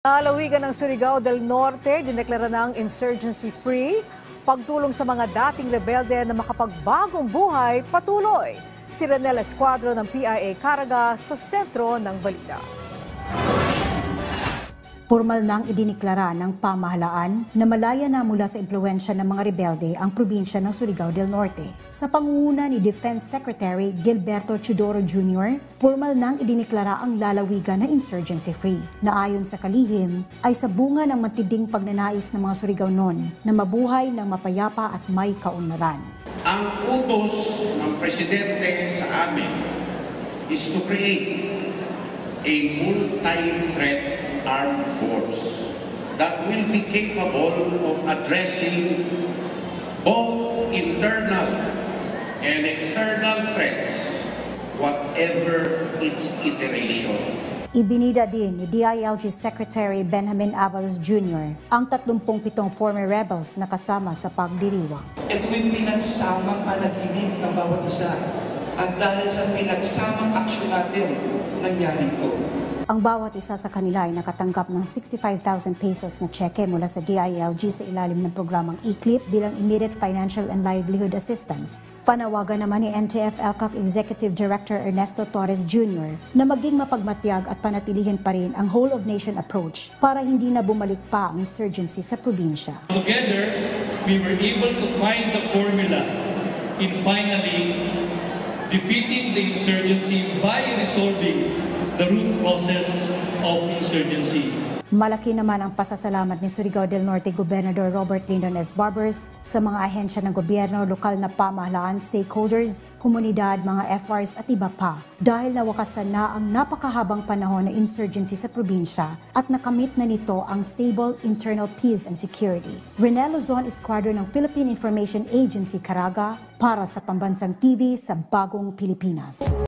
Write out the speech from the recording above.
Lalawigan ng Surigao del Norte, dineklara ng insurgency-free. Pagtulong sa mga dating rebelde na makapagbagong buhay, patuloy. Si Renel Escuadro ng PIA Caraga sa sentro ng balita. Formal nang idiniklara ng pamahalaan na malaya na mula sa impluwensya ng mga rebelde ang probinsya ng Surigao del Norte. Sa pangunguna ni Defense Secretary Gilberto Chudoro Jr., formal nang idiniklara ang lalawigan na insurgency-free, na ayon sa kalihim ay sa bunga ng matinding pagnanais ng mga Surigao-non na mabuhay ng mapayapa at may kaunlaran. Ang utos ng Presidente sa amin is to create a multi-threat armed force that will be capable of addressing both internal and external threats, whatever its iteration. Ibinida din ni DILG Secretary Benjamin Abalos Jr. ang 37 former rebels na kasama sa pagdiriwang. Ito yung pinagsamang panaginip ng bawat isa. At dahil sa pinagsamang aksyon natin, nangyari ito. Ang bawat isa sa kanila ay nakatanggap ng 65,000 pesos na cheque mula sa DILG sa ilalim ng programang ECLIP bilang Immediate Financial and Livelihood Assistance. Panawagan naman ni NTF-ELCAC Executive Director Ernesto Torres Jr. na maging mapagmatyag at panatilihin pa rin ang whole-of-nation approach para hindi na bumalik pa ang insurgency sa probinsya. Together, we were able to find the formula in finally defeating the insurgency by resolving the root causes of insurgency. Malaki naman ang pasasalamat ni Surigao del Norte Gobernador Robert Lindon S. Barbers sa mga ahensya ng gobyerno, lokal na pamahalaan, stakeholders, komunidad, mga FRs at iba pa dahil nawakasan na ang napakahabang panahon na insurgency sa probinsya at nakamit na nito ang stable internal peace and security. Renel Escuadro ng Philippine Information Agency Caraga para sa Pambansang TV sa Bagong Pilipinas.